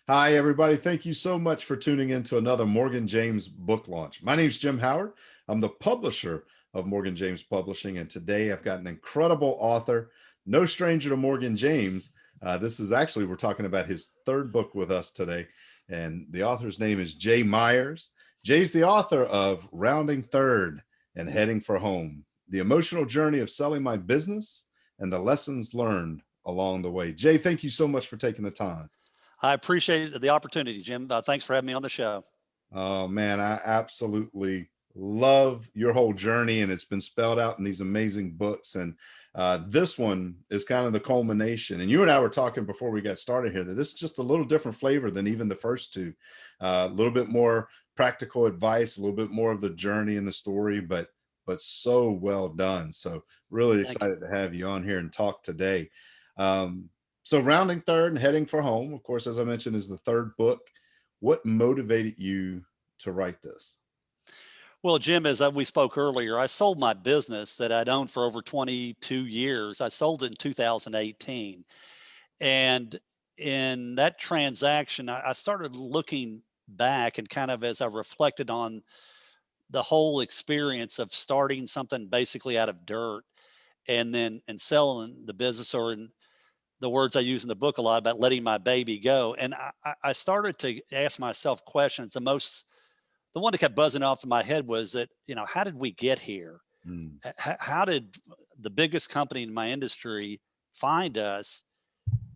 Hi, everybody. Thank you so much for tuning in to another Morgan James book launch. My name is Jim Howard. I'm the publisher of Morgan James Publishing, and today I've got an incredible author, no stranger to Morgan James. This is actually, we're talking about his third book with us today, and the author's name is Jay Myers. Jay's the author of Rounding Third and Heading for Home, The Emotional Journey of Selling My Business and the Lessons Learned Along the Way. Jay, thank you so much for taking the time. I appreciate the opportunity, Jim. Thanks for having me on the show. Oh man, I absolutely love your whole journey, and it's been spelled out in these amazing books. And this one is kind of the culmination. And you and I were talking before we got started here that this is just a little different flavor than even the first two. A little bit more practical advice, a little bit more of the journey and the story, but so well done. So really Thank you. excited to have you on here and talk today. So rounding third and heading for home, of course, as I mentioned, is the third book. What motivated you to write this? Well, Jim, as we spoke earlier, I sold my business that I'd owned for over 22 years. I sold it in 2018. And in that transaction, I started looking back and kind of as I reflected on the whole experience of starting something basically out of dirt and selling the business, or in the words I use in the book a lot, about letting my baby go. And I started to ask myself questions. The one that kept buzzing off in my head was that, how did we get here? Mm, How did the biggest company in my industry find us,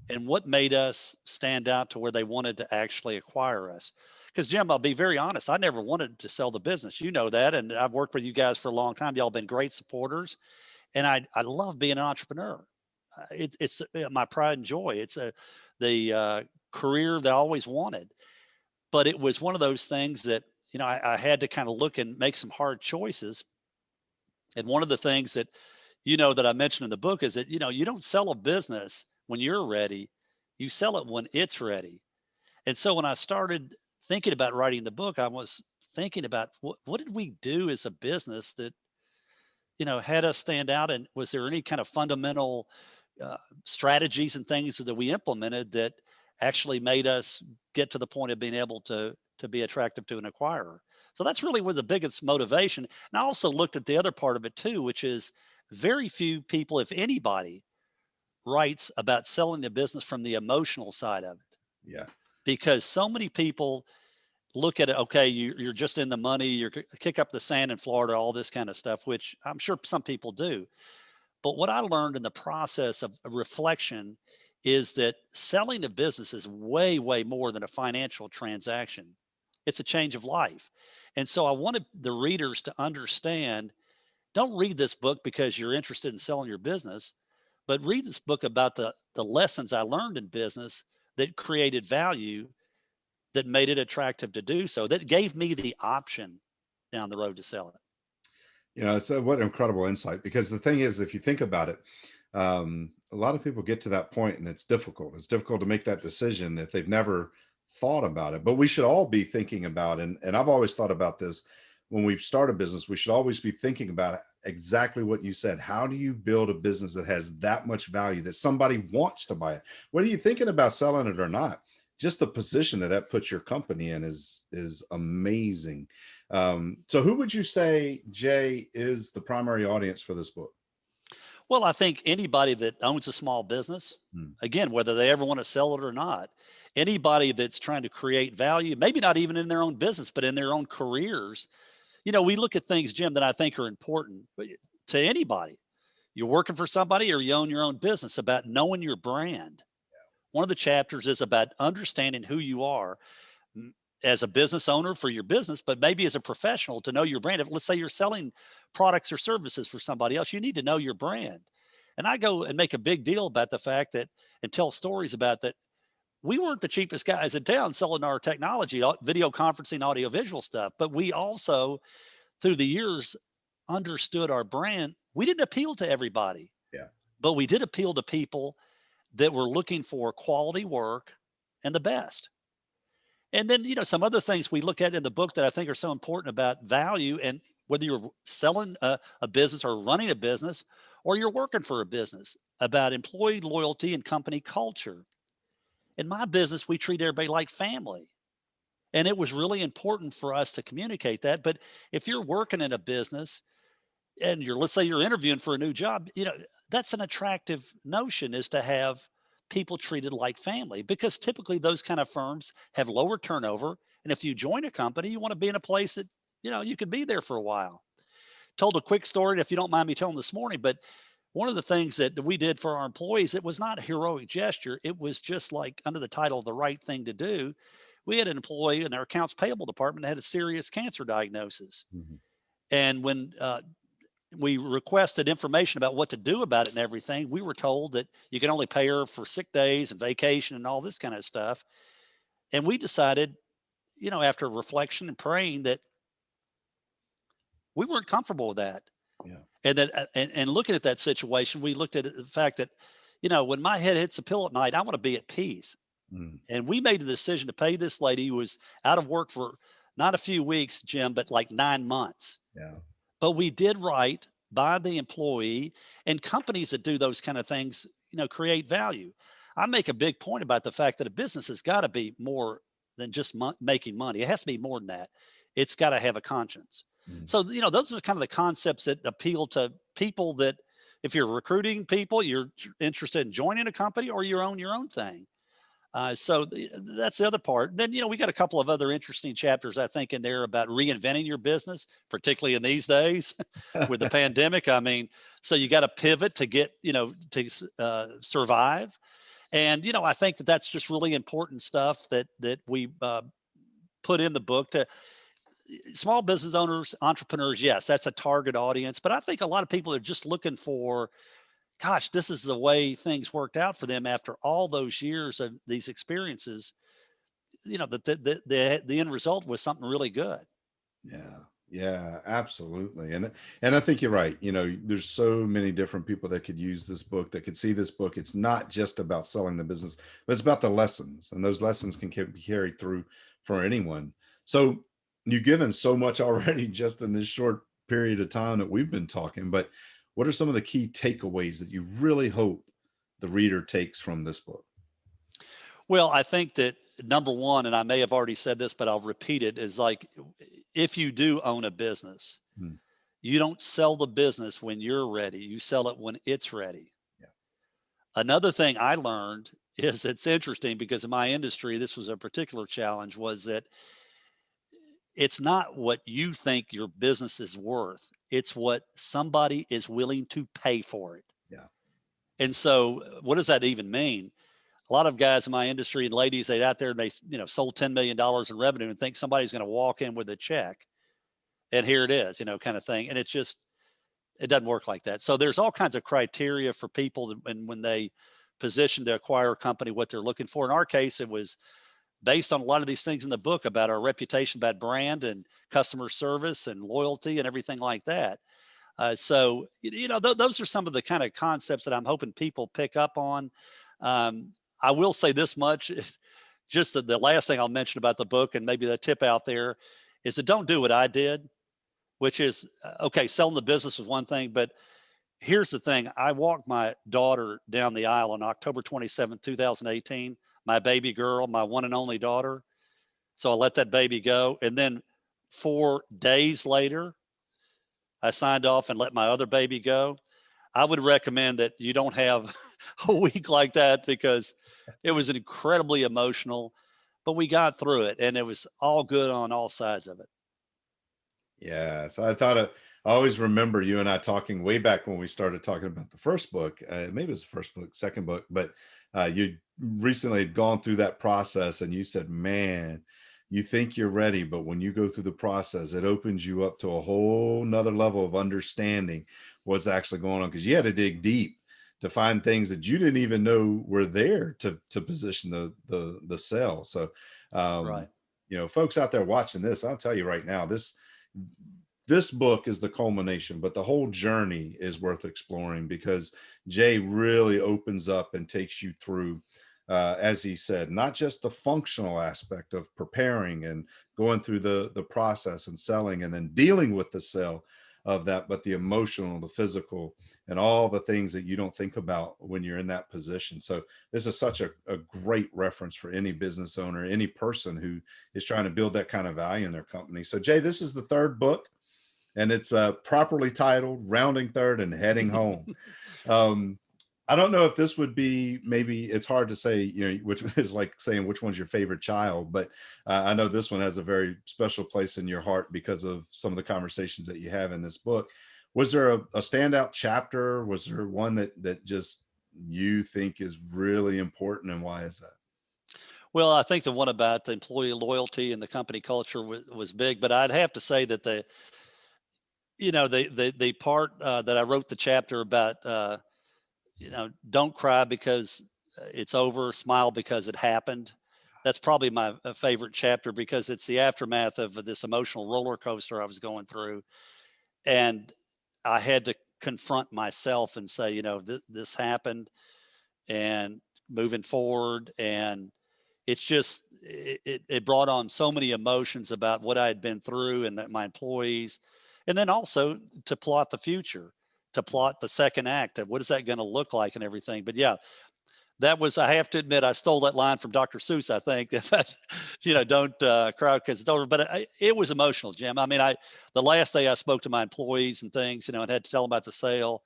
and what made us stand out to where they wanted to actually acquire us? Because, Jim, I'll be very honest, I never wanted to sell the business. You know that. And I've worked with you guys for a long time. Y'all been great supporters. And I love being an entrepreneur. It's my pride and joy. It's the career that I always wanted. But it was one of those things that, I had to kind of look and make some hard choices. And one of the things that, that I mentioned in the book is that, you don't sell a business when you're ready, you sell it when it's ready. And so when I started thinking about writing the book, I was thinking about what did we do as a business that, had us stand out? And was there any kind of fundamental uh, strategies and things that we implemented that actually made us get to the point of being able to be attractive to an acquirer? So that's really where the biggest motivation. And I also looked at the other part of it too, which is very few people, if anybody, writes about selling the business from the emotional side of it, yeah. because so many people look at it. Okay, you're just in the money. You're kick up the sand in Florida, all this kind of stuff, which I'm sure some people do. But what I learned in the process of reflection is that selling a business is way, way more than a financial transaction. It's a change of life. And so I wanted the readers to understand, don't read this book because you're interested in selling your business, but read this book about the lessons I learned in business that created value, that made it attractive to do so, that gave me the option down the road to sell it. So what incredible insight. Because the thing is, if you think about it, a lot of people get to that point and it's difficult. It's difficult to make that decision if they've never thought about it. But we should all be thinking about, and I've always thought about this when we start a business, we should always be thinking about exactly what you said. How do you build a business that has that much value that somebody wants to buy it? Whether you're thinking about selling it or not, just the position that puts your company in is amazing. So who would you say, Jay, is the primary audience for this book? Well, I think anybody that owns a small business, Hmm. again, whether they ever want to sell it or not, anybody that's trying to create value, maybe not even in their own business, but in their own careers. We look at things, Jim, that I think are important to anybody. You're working for somebody or you own your own business, about knowing your brand. One of the chapters is about understanding who you are, as a business owner for your business, but maybe as a professional to know your brand. If, let's say, you're selling products or services for somebody else, you need to know your brand. And I go and make a big deal about the fact that, and tell stories about that. We weren't the cheapest guys in town selling our technology, video conferencing, audio visual stuff, but we also, through the years, understood our brand. We didn't appeal to everybody, Yeah. but we did appeal to people that were looking for quality work and the best. And then, some other things we look at in the book that I think are so important about value, and whether you're selling a business or running a business, or you're working for a business, about employee loyalty and company culture. In my business, we treat everybody like family. And it was really important for us to communicate that. But if you're working in a business and let's say you're interviewing for a new job, that's an attractive notion, is to have people treated like family, because typically those kind of firms have lower turnover. And if you join a company, you want to be in a place that, you could be there for a while. Told a quick story, if you don't mind me telling this morning, but one of the things that we did for our employees, it was not a heroic gesture. It was just like under the title, the right thing to do. We had an employee in our accounts payable department that had a serious cancer diagnosis. Mhm. And when we requested information about what to do about it and everything, we were told that you can only pay her for sick days and vacation and all this kind of stuff. And we decided, after reflection and praying, that we weren't comfortable with that. Yeah. And then, and looking at that situation, we looked at the fact that, when my head hits the pillow at night, I want to be at peace. Mm. And we made a decision to pay this lady who was out of work for not a few weeks, Jim, but like 9 months. Yeah. But we did right by the employee, and companies that do those kind of things, create value. I make a big point about the fact that a business has got to be more than just making money. It has to be more than that. It's got to have a conscience. Mm. So, those are kind of the concepts that appeal to people that, if you're recruiting people, you're interested in joining a company, or you own your own thing. That's the other part. Then, we got a couple of other interesting chapters, I think, in there about reinventing your business, particularly in these days with the pandemic. I mean, so you got to pivot to get, to survive. And, I think that that's just really important stuff that we put in the book to small business owners, entrepreneurs. Yes, that's a target audience. But I think a lot of people are just looking for, gosh, this is the way things worked out for them after all those years of these experiences, that the end result was something really good. Yeah. Yeah, absolutely. And I think you're right. There's so many different people that could use this book, that could see this book. It's not just about selling the business, but it's about the lessons. And those lessons can be carried through for anyone. So you've given so much already just in this short period of time that we've been talking, but what are some of the key takeaways that you really hope the reader takes from this book? Well, I think that number one, and I may have already said this, but I'll repeat it, is like, if you do own a business, Hmm. you don't sell the business when you're ready. You sell it when it's ready. Yeah. Another thing I learned is, it's interesting because in my industry, this was a particular challenge, was that it's not what you think your business is worth. It's what somebody is willing to pay for it. Yeah. And so what does that even mean? A lot of guys in my industry and ladies, they out there and they, sold $10 million in revenue and think somebody's going to walk in with a check and here it is, kind of thing. And it doesn't work like that. So there's all kinds of criteria for people, and when they position to acquire a company, what they're looking for. In our case, it was based on a lot of these things in the book about our reputation, about brand and customer service and loyalty and everything like that. Those are some of the kind of concepts that I'm hoping people pick up on. I will say this much, just the last thing I'll mention about the book, and maybe the tip out there, is that don't do what I did, which is, okay, selling the business was one thing, but here's the thing. I walked my daughter down the aisle on October 27th, 2018, my baby girl, my one and only daughter. So I let that baby go. And then 4 days later, I signed off and let my other baby go. I would recommend that you don't have a week like that, because it was incredibly emotional, but we got through it and it was all good on all sides of it. Yeah. So I always remember you and I talking way back when we started talking about the first book. Maybe it was the first book, second book, but you recently had gone through that process and you said, man, you think you're ready, but when you go through the process, it opens you up to a whole nother level of understanding what's actually going on. Because you had to dig deep to find things that you didn't even know were there to position the sell. So um, Right. folks out there watching this, I'll tell you right now, this book is the culmination, but the whole journey is worth exploring, because Jay really opens up and takes you through, as he said, not just the functional aspect of preparing and going through the process and selling and then dealing with the sale, of that, but the emotional, the physical, and all the things that you don't think about when you're in that position. So this is such a great reference for any business owner, any person who is trying to build that kind of value in their company. So Jay, this is the third book, and it's properly titled Rounding Third and Heading Home. um, I don't know if this would be, maybe it's hard to say, which is like saying which one's your favorite child, but I know this one has a very special place in your heart because of some of the conversations that you have in this book. Was there a standout chapter? Was there one that just you think is really important, and why is that? Well, I think the one about the employee loyalty and the company culture was big, but I'd have to say that the part that I wrote the chapter about, don't cry because it's over, smile because it happened. That's probably my favorite chapter because it's the aftermath of this emotional roller coaster I was going through. And I had to confront myself and say, this happened and moving forward. And it brought on so many emotions about what I had been through and that my employees, and then also to plot the future, to plot the second act of what is that going to look like and everything. But yeah, that was, I have to admit, I stole that line from Dr. Seuss, I think. Don't cry because it's over. But it was emotional, Jim. I mean, the last day I spoke to my employees and things, and had to tell them about the sale.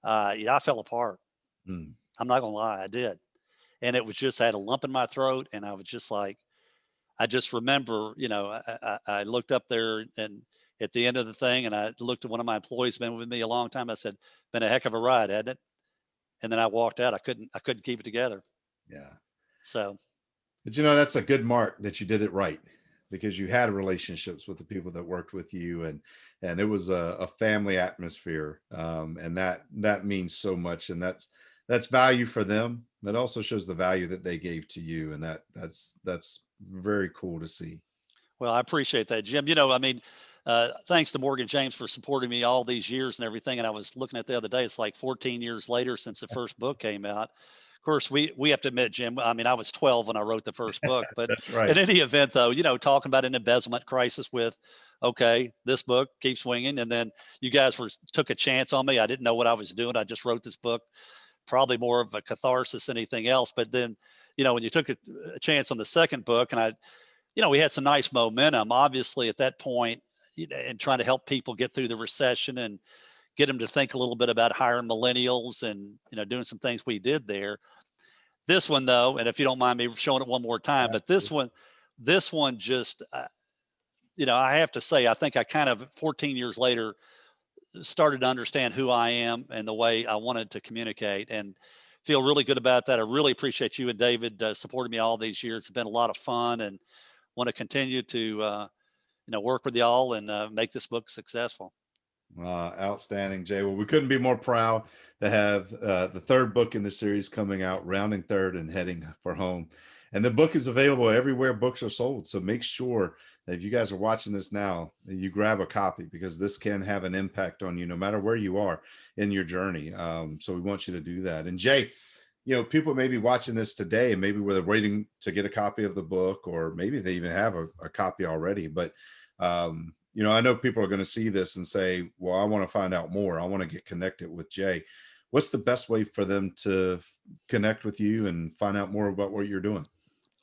Yeah, I fell apart. Mm. I'm not gonna lie, I did. And it was just, I had a lump in my throat, and I was just like, I just remember, I looked up there and at the end of the thing, and I looked at one of my employees, been with me a long time. I said, "Been a heck of a ride, hadn't it?" And then I walked out. I couldn't keep it together. Yeah. So But that's a good mark that you did it right, because you had relationships with the people that worked with you, and it was a family atmosphere. And that means so much, and that's value for them. It also shows the value that they gave to you, and that's very cool to see. well, I appreciate that, Jim. I mean, thanks to Morgan James for supporting me all these years and everything. And I was looking at the other day; it's like 14 years later since the first book came out. Of course, we have to admit, Jim. I mean, I was 12 when I wrote the first book, but That's in right. any event, though, talking about an embezzlement crisis with, okay, this book keeps swinging, and then you guys took a chance on me. I didn't know what I was doing. I just wrote this book, probably more of a catharsis than anything else. But then, when you took a chance on the second book, and we had some nice momentum, obviously, at that point, and trying to help people get through the recession and get them to think a little bit about hiring millennials and, doing some things we did there. This one, though, and if you don't mind me showing it one more time, but Absolutely. this one just, I have to say, I think I kind of 14 years later started to understand who I am and the way I wanted to communicate, and feel really good about that. I really appreciate you and David supporting me all these years. It's been a lot of fun, and want to continue to work with y'all and make this book successful. Outstanding, Jay. Well, we couldn't be more proud to have the third book in the series coming out, Rounding Third and Heading for Home. And the book is available everywhere books are sold. So make sure that if you guys are watching this now, that you grab a copy, because this can have an impact on you no matter where you are in your journey. So we want you to do that. And Jay, people may be watching this today, and maybe where they're waiting to get a copy of the book, or maybe they even have a copy already. But I know people are going to see this and say, well, I want to find out more. I want to get connected with Jay. What's the best way for them to connect with you and find out more about what you're doing?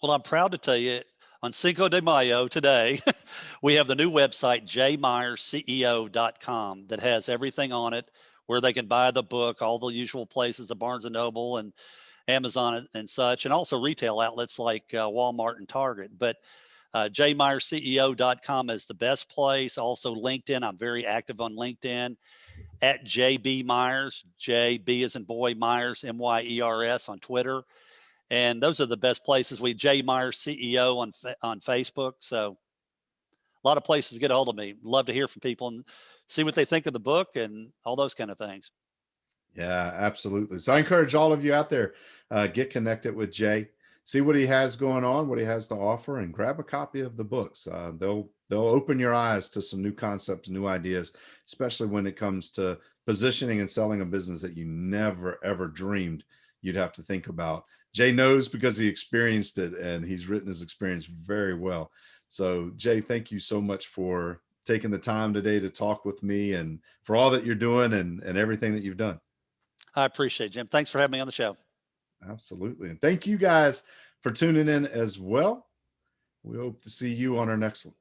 Well, I'm proud to tell you, on Cinco de Mayo today, we have the new website, jmyersceo.com, that has everything on it, where they can buy the book, all the usual places, the Barnes and Noble and Amazon and such, and also retail outlets like Walmart and Target. But jmyersceo.com is the best place. Also LinkedIn. I'm very active on LinkedIn at JB Myers, JB as in boy, Myers, Myers on Twitter. And those are the best places. We J Myers CEO on Facebook. So a lot of places to get a hold of me. Love to hear from people and see what they think of the book and all those kind of things. Yeah, absolutely. So I encourage all of you out there, get connected with Jay, see what he has going on, what he has to offer, and grab a copy of the books. They'll open your eyes to some new concepts, new ideas, especially when it comes to positioning and selling a business that you never ever dreamed you'd have to think about. Jay knows because he experienced it, and he's written his experience very well. So Jay, thank you so much for taking the time today to talk with me and for all that you're doing and everything that you've done. I appreciate it, Jim. Thanks for having me on the show. Absolutely. And thank you guys for tuning in as well. We hope to see you on our next one.